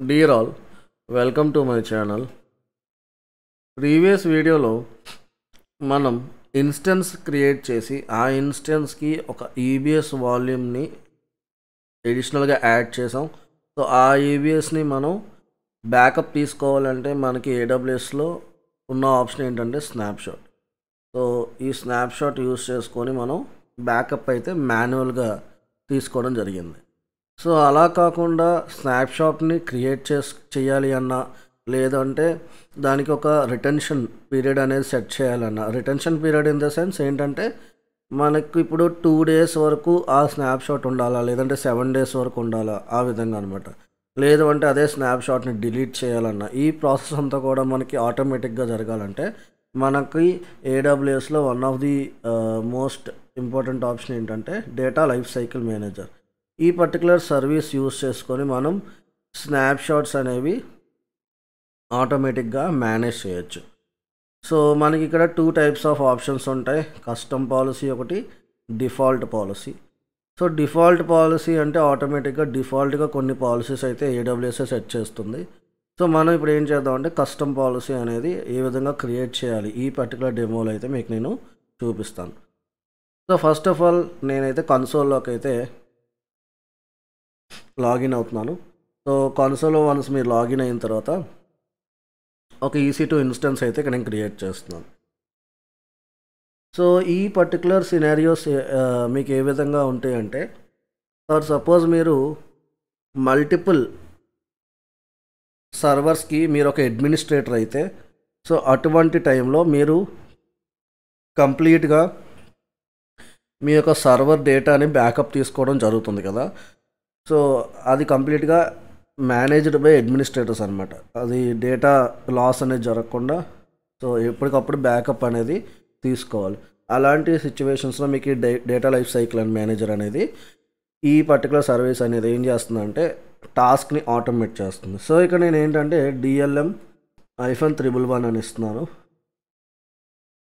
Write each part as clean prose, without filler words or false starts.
Dear all, welcome to my channel. Previous వీడియోలో మనం instance create చేసి ఆ ఇన్స్టెన్స్కి ఒక ఈబీఎస్ వాల్యూమ్ని ఎడిషనల్గా యాడ్ చేసాం. సో ఆ ఈబీఎస్ని మనం బ్యాకప్ తీసుకోవాలంటే మనకి ఏడబ్ల్యూఎస్లో ఉన్న ఆప్షన్ ఏంటంటే స్నాప్షాట్. సో ఈ స్నాప్షాట్ యూస్ చేసుకొని మనం బ్యాకప్ అయితే మాన్యువల్గా తీసుకోవడం జరిగింది. సో అలా కాకుండా స్నాప్షాట్ని క్రియేట్ చేయాలి అన్నా, లేదంటే దానికి ఒక రిటెన్షన్ పీరియడ్ అనేది సెట్ చేయాలన్నా, retention period in the sense ఏంటంటే మనకు ఇప్పుడు 2 days వరకు ఆ స్నాప్షాట్ ఉండాలా, లేదంటే 7 days వరకు ఉండాలా, ఆ విధంగా అనమాట. లేదు అంటే అదే స్నాప్షాట్ని డిలీట్ చేయాలన్నా, ఈ ప్రాసెస్ అంతా కూడా మనకి ఆటోమేటిక్గా జరగాలంటే మనకి ఏడబ్ల్యూఎస్లో one of the most important option ఏంటంటే డేటా లైఫ్ సైకిల్ మేనేజర్. ఈ పర్టికులర్ సర్వీస్ యూస్ చేసుకొని మనం స్నాప్షాట్స్ అనేవి ఆటోమేటిక్గా మేనేజ్ చేయొచ్చు. సో మనకి ఇక్కడ 2 types ఆఫ్ ఆప్షన్స్ ఉంటాయి. కస్టమ్ పాలసీ ఒకటి, default policy. So default policy అంటే ఆటోమేటిక్గా డిఫాల్ట్గా కొన్ని పాలసీస్ అయితే ఏడబ్ల్యూఎస్ సెట్ చేస్తుంది. సో మనం ఇప్పుడు ఏం చేద్దామంటే కస్టమ్ పాలసీ అనేది ఏ విధంగా క్రియేట్ చేయాలి ఈ పర్టికులర్ డెమోలో అయితే మీకు నేను చూపిస్తాను. సో ఫస్ట్ ఆఫ్ ఆల్ నేనైతే కన్సోల్లోకి అయితే లాగిన్ అవుతున్నాను. సో కన్సోల్లో వన్స్ మీరు లాగిన్ అయిన తర్వాత ఒక EC2 ఇన్స్టెన్స్ అయితే ఇక్కడ నేను క్రియేట్ చేస్తున్నాను. సో ఈ పర్టికులర్ సినారియోస్ మీకు ఏ విధంగా ఉంటాయంటే, ఫర్ సపోజ్ మీరు మల్టిపుల్ సర్వర్స్కి మీరు ఒక అడ్మినిస్ట్రేటర్ అయితే, సో అటువంటి టైంలో మీరు కంప్లీట్గా మీ యొక్క సర్వర్ డేటాని బ్యాకప్ తీసుకోవడం జరుగుతుంది కదా. సో అది కంప్లీట్గా మేనేజ్డ్ బై అడ్మినిస్ట్రేటర్స్ అనమాట. అది డేటా లాస్ అనేది జరగకుండా సో ఎప్పటికప్పుడు బ్యాకప్ అనేది తీసుకోవాలి. అలాంటి సిచ్యువేషన్స్లో మీకు data life cycle and manager అనేది ఈ పర్టికులర్ సర్వీస్ అనేది ఏం చేస్తుందంటే టాస్క్ని ఆటోమేట్ చేస్తుంది. సో ఇక్కడ నేను ఏంటంటే DLM-111 అని ఇస్తున్నాను.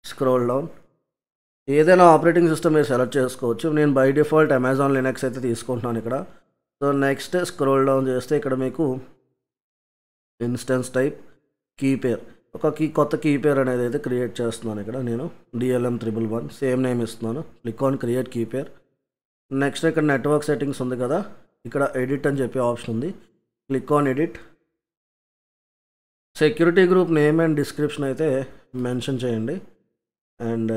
Scroll down. ఏదైనా ఆపరేటింగ్ సిస్టమ్ మీరు సెలెక్ట్ చేసుకోవచ్చు. నేను బై డిఫాల్ట్ అమెజాన్ లినక్స్ అయితే తీసుకుంటున్నాను ఇక్కడ. సో నెక్స్ట్ స్క్రోల్ డౌన్ చేస్తే ఇక్కడ మీకు ఇన్స్టెన్స్ టైప్ కీపేర్, ఒక కొత్త కీపేర్ అనేది అయితే క్రియేట్ చేస్తున్నాను. ఇక్కడ నేను DLM-111 సేమ్ నేమ్ ఇస్తున్నాను. Click on create key pair. Next ఇక్కడ నెట్వర్క్ సెట్టింగ్స్ ఉంది కదా, ఇక్కడ ఎడిట్ అని చెప్పే ఆప్షన్ ఉంది. Click on edit. Security group name and description అయితే మెన్షన్ చేయండి. అండ్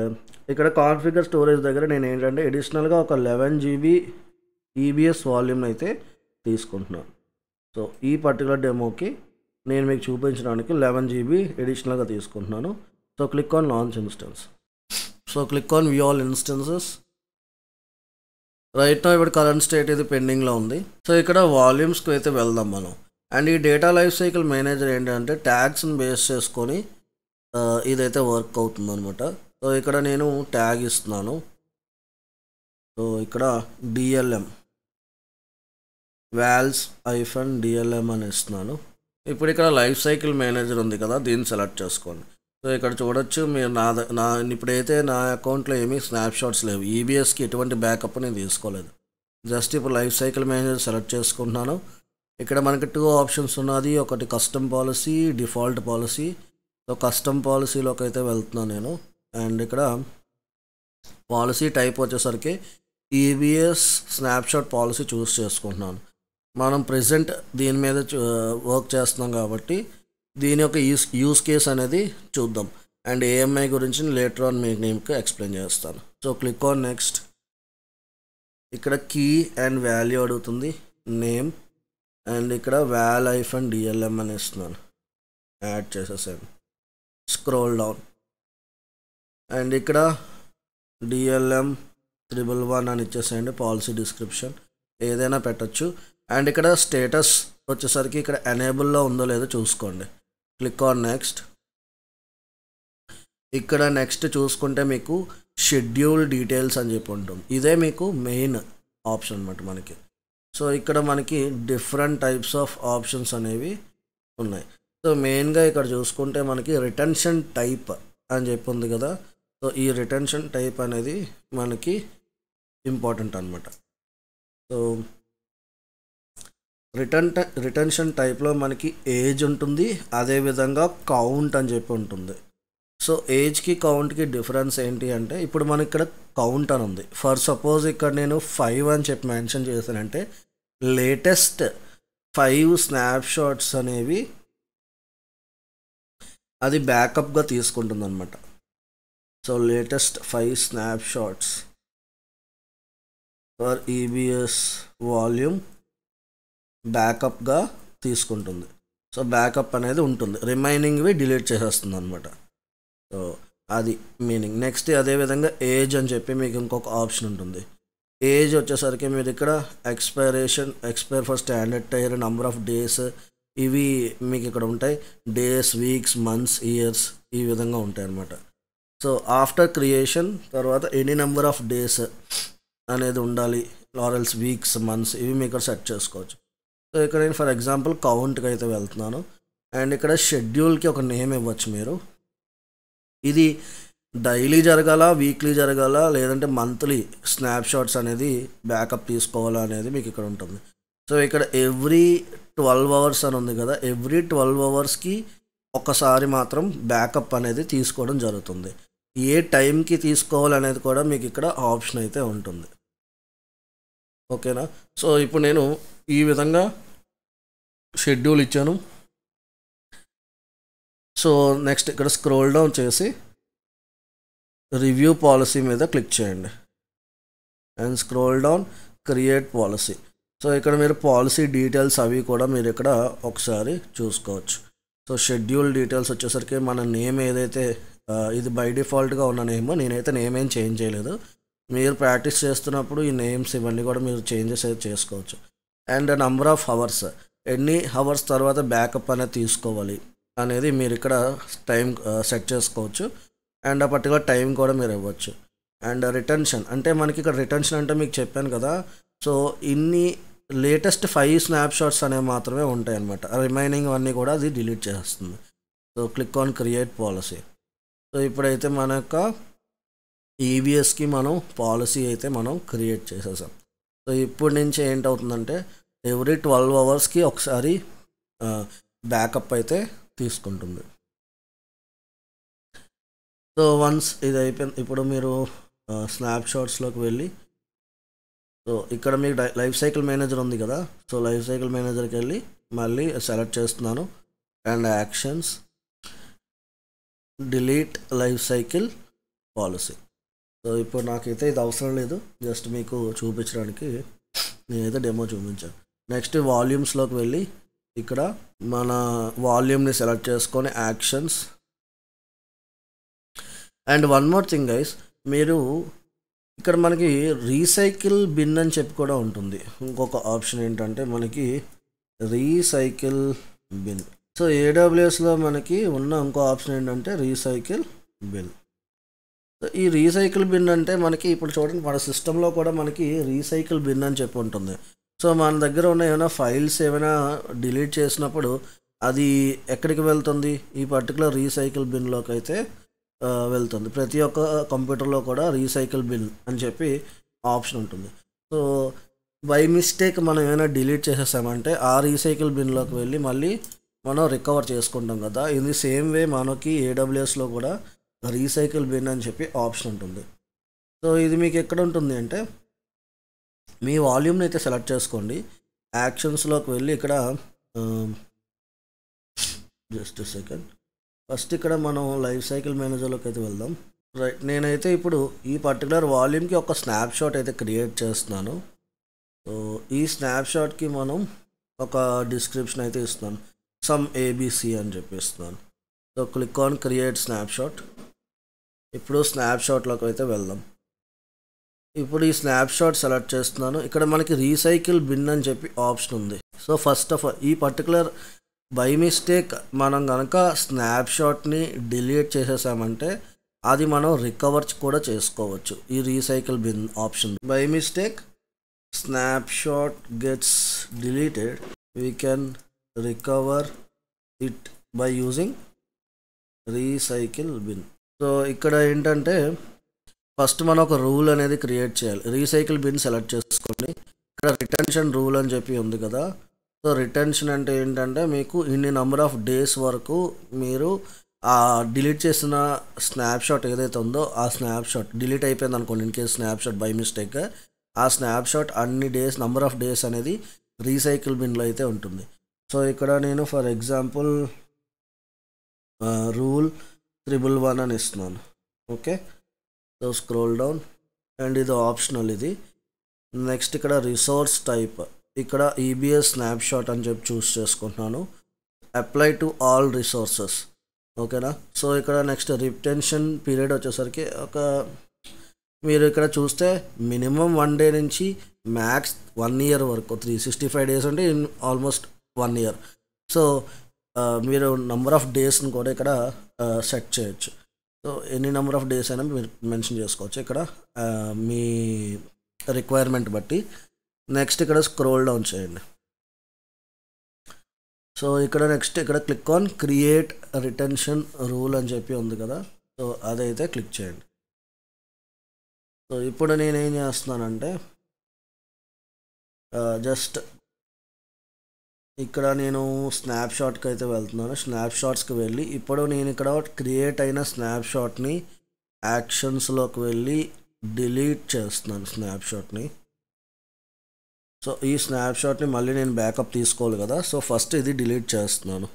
ఇక్కడ కాన్ఫిగర్ స్టోరేజ్ దగ్గర నేను ఏంటంటే అడిషనల్గా ఒక 11 GB EBS వాల్యూమ్ని అయితే తీసుకుంటున్నాను. సో ఈ పర్టికులర్ డెమోకి నేను మీకు చూపించడానికి 11 GB అడిషనల్గా తీసుకుంటున్నాను. So click on launch instance. So click on view all instances. Right now ఇప్పుడు కరెంట్ స్టేట్ ఇది పెండింగ్లో ఉంది. సో ఇక్కడ వాల్యూమ్స్కి అయితే వెళ్దాం మనం. అండ్ ఈ డేటా లైఫ్ సైకిల్ మేనేజర్ ఏంటంటే ట్యాగ్స్ని బేస్ చేసుకొని ఇదైతే వర్క్ అవుతుంది అనమాట. సో ఇక్కడ నేను ట్యాగ్ ఇస్తున్నాను. సో ఇక్కడ DLM vals-DLM అని ఇస్తున్నాను. ఇప్పుడు ఇక్కడ లైఫ్ సైకిల్ మేనేజర్ ఉంది కదా, దీన్ని సెలెక్ట్ చేసుకోండి. సో ఇక్కడ చూడొచ్చు మీరు నా ఇప్పుడైతే నా అకౌంట్లో ఏమీ స్నాప్షాట్స్ లేవు. EBSకి ఎటువంటి బ్యాకప్ నేను తీసుకోలేదు. జస్ట్ ఇప్పుడు లైఫ్ సైకిల్ మేనేజర్ సెలెక్ట్ చేసుకుంటున్నాను. ఇక్కడ మనకి 2 ఆప్షన్స్ ఉన్నది, ఒకటి custom policy, default policy. So custom పాలసీలోకి అయితే వెళ్తున్నాను నేను. అండ్ ఇక్కడ పాలసీ టైప్ వచ్చేసరికి EBS స్నాప్షాట్ పాలసీ చూస్ చేసుకుంటున్నాను. మనం ప్రెజెంట్ దీని మీద వర్క్ చేస్తున్నాం కాబట్టి దీని యొక్క యూస్ కేస్ అనేది చూద్దాం. అండ్ AMI గురించి లేటర్ ఆన్ మీకు ఎక్స్ప్లెయిన్ చేస్తాను. So click on next. ఇక్కడ కీ అండ్ వాల్యూ అడుగుతుంది, నేమ్. అండ్ ఇక్కడ val-DLM అని ఇస్తున్నాను. యాడ్ చేసేసాను. Scroll down. అండ్ ఇక్కడ DLM-111 అని ఇచ్చేసేయండి. పాలసీ డిస్క్రిప్షన్ ఏదైనా పెట్టచ్చు. అండ్ ఇక్కడ స్టేటస్ వచ్చేసరికి ఇక్కడ ఎనేబుల్లో ఉందో లేదో చూసుకోండి. Click on next. ఇక్కడ నెక్స్ట్ చూసుకుంటే మీకు షెడ్యూల్ డీటెయిల్స్ అని చెప్పి ఉంటుంది. ఇదే మీకు మెయిన్ ఆప్షన్ అనమాట మనకి. సో ఇక్కడ మనకి డిఫరెంట్ టైప్స్ ఆఫ్ ఆప్షన్స్ అనేవి ఉన్నాయి. సో మెయిన్గా ఇక్కడ చూసుకుంటే మనకి రిటెన్షన్ టైప్ అని చెప్పి ఉంది కదా. సో ఈ రిటెన్షన్ టైప్ అనేది మనకి ఇంపార్టెంట్ అనమాట. సో రిటెన్షన్ టైప్లో మనకి ఏజ్ ఉంటుంది, అదేవిధంగా కౌంట్ అని చెప్పి ఉంటుంది. సో ఏజ్కి కౌంట్కి డిఫరెన్స్ ఏంటి అంటే, ఇప్పుడు మనకి ఇక్కడ కౌంట్ అని ఉంది. ఫర్ సపోజ్ ఇక్కడ నేను 5 అని చెప్పి మెన్షన్ చేశానంటే లేటెస్ట్ 5 స్నాప్షాట్స్ అనేవి అది బ్యాకప్గా తీసుకుంటుంది అనమాట. So latest 5 snapshots for EBS volume బ్యాకప్గా తీసుకుంటుంది. సో బ్యాకప్ అనేది ఉంటుంది, రిమైనింగ్వి డిలీట్ చేసేస్తుంది అనమాట. సో అది మీనింగ్. నెక్స్ట్ అదేవిధంగా ఏజ్ అని చెప్పి మీకు ఇంకొక ఆప్షన్ ఉంటుంది. ఏజ్ వచ్చేసరికి మీరు ఇక్కడ expire for standard tier, number of days, ఇవి మీకు ఇక్కడ ఉంటాయి. డేస్, వీక్స్, మంత్స్, ఇయర్స్, ఈ విధంగా ఉంటాయి అన్నమాట. సో ఆఫ్టర్ క్రియేషన్ తర్వాత ఎనీ నెంబర్ ఆఫ్ డేస్ అనేది ఉండాలి, లారెల్స్ వీక్స్, మంత్స్, ఇవి మీకు ఇక్కడ సెట్ చేసుకోవచ్చు. సో ఇక్కడ నేను ఫర్ ఎగ్జాంపుల్ కౌంట్కి అయితే వెళ్తున్నాను. అండ్ ఇక్కడ షెడ్యూల్కి ఒక నేమ్ ఇవ్వచ్చు మీరు. ఇది డైలీ జరగాల, వీక్లీ జరగాల, లేదంటే మంత్లీ స్నాప్షాట్స్ అనేది బ్యాకప్ తీసుకోవాలా అనేది మీకు ఇక్కడ ఉంటుంది. సో ఇక్కడ ఎవ్రీ 12 అవర్స్ అని ఉంది కదా, ఎవ్రీ 12 అవర్స్కి ఒకసారి మాత్రం బ్యాకప్ అనేది తీసుకోవడం జరుగుతుంది. ఏ టైంకి తీసుకోవాలనేది కూడా మీకు ఇక్కడ ఆప్షన్ అయితే ఉంటుంది. ఓకేనా? సో ఇప్పుడు నేను ఈ విధంగా షెడ్యూల్ ఇచ్చాను. సో నెక్స్ట్ ఇక్కడ స్క్రోల్ డౌన్ చేసి రివ్యూ పాలసీ మీద క్లిక్ చేయండి and scroll down create policy. So ఇక్కడ మీరు పాలసీ డీటెయిల్స్ అవి కూడా మీరు ఇక్కడ ఒకసారి చూసుకోవచ్చు. సో షెడ్యూల్ డీటెయిల్స్ వచ్చేసరికి మన నేమ్ ఏదైతే ఇది బై డిఫాల్ట్గా ఉన్న నేమ్, నేనైతే నేమ్ ఏం చేంజ్ చేయలేదు. మీరు ప్రాక్టీస్ చేస్తున్నప్పుడు ఈ నేమ్స్ ఇవన్నీ కూడా మీరు చేంజెస్ అయితే చేసుకోవచ్చు. అండ్ నంబర్ ఆఫ్ అవర్స్, ఎన్ని అవర్స్ తర్వాత బ్యాకప్ అనేది తీసుకోవాలి అనేది మీరు ఇక్కడ టైం సెట్ చేసుకోవచ్చు. అండ్ ఆ పర్టికులర్ టైం కూడా మీరు ఇవ్వచ్చు. అండ్ రిటెన్షన్ అంటే మనకి ఇక్కడ రిటెన్షన్ అంటే మీకు చెప్పాను కదా, సో ఇన్ని లేటెస్ట్ 5 స్నాప్షాట్స్ అనేవి మాత్రమే ఉంటాయి అన్నమాట. రిమైనింగ్ అన్నీ కూడా అది డిలీట్ చేస్తుంది. So click on create policy. So ఇప్పుడైతే మన యొక్క ఈబిఎస్కి మనం పాలసీ అయితే మనం క్రియేట్ చేసేసాం. సో ఇప్పటి నుంచి ఏంటవుతుందంటే ఎవ్రీ 12 అవర్స్కి ఒకసారి బ్యాకప్ అయితే తీసుకుంటుంది. సో వన్స్ ఇది అయిపోయింది, ఇప్పుడు మీరు స్నాప్షాట్స్లోకి వెళ్ళి, సో ఇక్కడ మీకు లైఫ్ సైకిల్ మేనేజర్ ఉంది కదా, సో లైఫ్ సైకిల్ మేనేజర్కి వెళ్ళి మళ్ళీ సెలెక్ట్ చేస్తున్నాను and actions, delete life cycle policy. So ఇప్పుడు నాకైతే ఇది అవసరం లేదు, జస్ట్ మీకు చూపించడానికి నేనైతే డెమో చూపించాను. నెక్స్ట్ వాల్యూమ్స్లోకి వెళ్ళి ఇక్కడ మన వాల్యూమ్ని సెలెక్ట్ చేసుకొని actions. And one more thing guys, మీరు ఇక్కడ మనకి రీసైకిల్ బిన్ అని చెప్పి కూడా ఉంటుంది. ఇంకొక ఆప్షన్ ఏంటంటే మనకి రీసైకిల్ బిన్. సో ఏడబ్ల్యూఎస్లో మనకి ఉన్న ఇంకో ఆప్షన్ ఏంటంటే రీసైకిల్ బిన్. సో ఈ రీసైకిల్ బిన్ అంటే మనకి ఇప్పుడు చూడండి, మన సిస్టంలో కూడా మనకి రీసైకిల్ బిన్ అని చెప్పి ఉంటుంది. సో మన దగ్గర ఉన్న ఏమైనా ఫైల్స్ ఏమైనా డిలీట్ చేసినప్పుడు అది ఎక్కడికి వెళ్తుంది, ఈ పర్టికులర్ రీసైకిల్ బిన్లోకి అయితే వెళ్తుంది. ప్రతి ఒక్క కంప్యూటర్లో కూడా రీసైకిల్ బిన్ అని చెప్పి ఆప్షన్ ఉంటుంది. సో బై మిస్టేక్ మనం ఏమైనా డిలీట్ చేసేసామంటే ఆ రీసైకిల్ బిన్లోకి వెళ్ళి మళ్ళీ మనం రికవర్ చేసుకుంటాం కదా. ఇది సేమ్ వే మనకి ఏడబ్ల్యూఎస్లో కూడా రీసైకిల్ బిన్ అని చెప్పి ఆప్షన్ ఉంటుంది. సో ఇది మీకు ఎక్కడ ఉంటుంది అంటే మీ వాల్యూమ్ని అయితే సెలెక్ట్ చేసుకోండి, యాక్షన్స్లోకి వెళ్ళి ఇక్కడ జస్ట్ సెకండ్, ఫస్ట్ ఇక్కడ మనం లైఫ్ సైకిల్ మేనేజర్లోకి అయితే వెళ్దాం. రైట్, నేనైతే ఇప్పుడు ఈ పర్టికులర్ వాల్యూమ్కి ఒక స్నాప్షాట్ అయితే క్రియేట్ చేస్తున్నాను. సో ఈ స్నాప్షాట్కి మనం ఒక డిస్క్రిప్షన్ అయితే ఇస్తున్నాను, సమ్ ఏబిసి అని చెప్పిస్తున్నాను. So click on create snapshot. ఇప్పుడు స్నాప్షాట్లోకి అయితే వెళ్దాం. ఇప్పుడు ఈ స్నాప్షాట్ సెలెక్ట్ చేస్తున్నాను. ఇక్కడ మనకి రీసైకిల్ బిన్ అని చెప్పి ఆప్షన్ ఉంది. సో ఫస్ట్ ఆఫ్ ఆల్ ఈ పర్టికులర్ బై మిస్టేక్ మనం కనుక స్నాప్షాట్ని డిలీట్ చేసేసామంటే అది మనం రికవర్ కూడా చేసుకోవచ్చు ఈ recycle bin option. By mistake snapshot gets deleted, we can recover it by using recycle bin. So ఇక్కడ ఏంటంటే ఫస్ట్ మనం ఒక రూల్ అనేది క్రియేట్ చేయాలి. రీసైకిల్ బిన్ సెలెక్ట్ చేసుకోండి. ఇక్కడ రిటెన్షన్ రూల్ అని చెప్పి ఉంది కదా, సో రిటెన్షన్ అంటే ఏంటంటే మీకు ఇన్ని నెంబర్ ఆఫ్ డేస్ వరకు మీరు ఆ డిలీట్ చేసిన స్నాప్షాట్ ఏదైతే ఉందో ఆ స్నాప్షాట్ డిలీట్ అయిపోయింది అనుకోండి, in case snapshot by mistake, ఆ స్నాప్షాట్ అన్ని డేస్ నెంబర్ ఆఫ్ డేస్ అనేది రీసైకిల్ బిన్లో అయితే ఉంటుంది. సో ఇక్కడ నేను ఫర్ ఎగ్జాంపుల్ రూల్ 111 అని ఇస్తున్నాను. Okay, so scroll down and ఇది ఆప్షనల్. ఇది నెక్స్ట్ ఇక్కడ రిసోర్స్ టైప్, ఇక్కడ ఈబిఎస్ స్నాప్షాట్ అని చెప్పి చూస్ చేసుకుంటున్నాను. Apply to all resources. ఓకేనా. సో ఇక్కడ నెక్స్ట్ రిటెన్షన్ పీరియడ్ వచ్చేసరికి మీరు ఇక్కడ చూస్తే మినిమం 1 డే నుంచి మ్యాక్స్ 1 ఇయర్ వరకు 365 డేస్ అంటే ఆల్మోస్ట్ 1 ఇయర్. సో మీరు నెంబర్ ఆఫ్ డేస్ని కూడా ఇక్కడ సెట్ చేయొచ్చు. సో ఎన్ని నెంబర్ ఆఫ్ డేస్ అయినా మీరు మెన్షన్ చేసుకోవచ్చు ఇక్కడ మీ రిక్వైర్మెంట్ బట్టి. నెక్స్ట్ ఇక్కడ స్క్రోల్ డౌన్ చేయండి. సో ఇక్కడ నెక్స్ట్ ఇక్కడ click on create retention rule అని చెప్పి ఉంది కదా, సో అదైతే క్లిక్ చేయండి. సో ఇప్పుడు నేనేం చేస్తున్నానంటే జస్ట్ ఇక్కడ నేను స్నాప్షాట్కి అయితే వెళ్తున్నాను. స్నాప్షాట్స్కి వెళ్ళి ఇప్పుడు నేను ఇక్కడ క్రియేట్ అయిన స్నాప్షాట్ని యాక్షన్స్లోకి వెళ్ళి డిలీట్ చేస్తున్నాను స్నాప్షాట్ని. సో ఈ స్నాప్షాట్ని మళ్ళీ నేను బ్యాకప్ తీసుకోవాలి కదా, సో ఫస్ట్ ఇది డిలీట్ చేస్తున్నాను.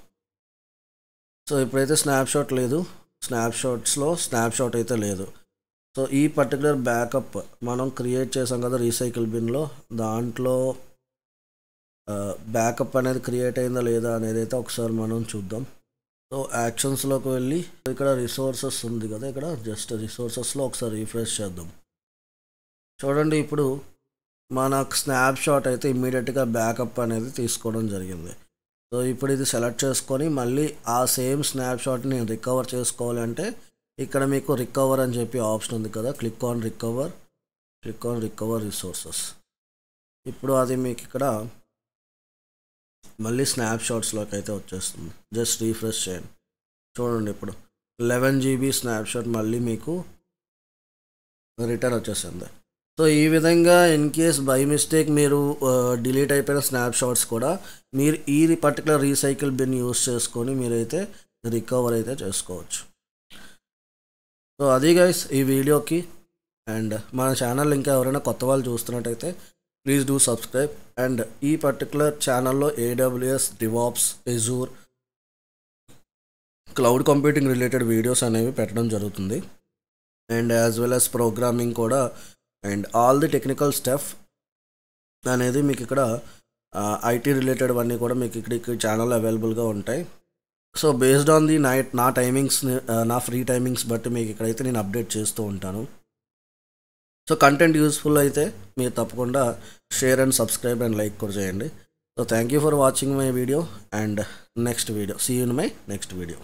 సో ఇప్పుడైతే స్నాప్షాట్ లేదు, స్నాప్షాట్స్లో స్నాప్షాట్ అయితే లేదు. సో ఈ పర్టికులర్ బ్యాకప్ మనం క్రియేట్ చేసాం కదా రీసైకిల్ బిన్లో, దాంట్లో బ్యాకప్ అనేది క్రియేట్ అయిందా లేదా అనేది అయితే ఒకసారి మనం చూద్దాం. సో యాక్షన్స్లోకి వెళ్ళి ఇక్కడ రిసోర్సెస్ ఉంది కదా, ఇక్కడ జస్ట్ రిసోర్సెస్లో ఒకసారి రిఫ్రెష్ చేద్దాం. చూడండి ఇప్పుడు మనకు స్నాప్షాట్ అయితే ఇమ్మీడియట్గా బ్యాకప్ అనేది తీసుకోవడం జరిగింది. సో ఇప్పుడు ఇది సెలెక్ట్ చేసుకొని మళ్ళీ ఆ సేమ్ స్నాప్షాట్ని నేను రికవర్ చేసుకోవాలంటే ఇక్కడ మీకు రికవర్ అని చెప్పి ఆప్షన్ ఉంది కదా, క్లిక్ ఆన్ రికవర్ రిసోర్సెస్. ఇప్పుడు అది మీకు ఇక్కడ మళ్ళీ స్నాప్షాట్స్లోకి అయితే వచ్చేస్తుంది. జస్ట్ రీఫ్రెష్ చేయండి. చూడండి ఇప్పుడు 11 GB స్నాప్షాట్ మళ్ళీ మీకు రిటర్న్ వచ్చేసింది. సో ఈ విధంగా ఇన్ కేస్ బై మిస్టేక్ మీరు డిలీట్ అయిపోయిన స్నాప్షాట్స్ కూడా మీరు ఈ పర్టికులర్ రీసైకిల్ బిన్ యూస్ చేసుకొని మీరైతే రికవర్ అయితే చేసుకోవచ్చు. సో అది గైస్ ఈ వీడియోకి. అండ్ మన ఛానల్ ఇంకా ఎవరైనా కొత్త వాళ్ళు చూస్తున్నట్టయితే ప్లీజ్ డూ సబ్స్క్రైబ్. అండ్ ఈ పర్టికులర్ ఛానల్లో AWS, DevOps, Azure, cloud computing related videos అనేవి పెట్టడం జరుగుతుంది. And as well as programming కూడా, and all the technical stuff అనేది మీకు ఇక్కడ ఐటీ రిలేటెడ్ అన్నీ కూడా మీకు ఇక్కడ ఛానల్లో అవైలబుల్గా ఉంటాయి. సో బేస్డ్ ఆన్ ది నా టైమింగ్స్, నా ఫ్రీ టైమింగ్స్ బట్టి మీకు ఇక్కడైతే నేను అప్డేట్ చేస్తూ ఉంటాను. సో కంటెంట్ యూస్ఫుల్ అయితే మీరు తప్పకుండా share and subscribe and like కూడా చేయండి. So thank you for watching my video and next video. See you in my next video.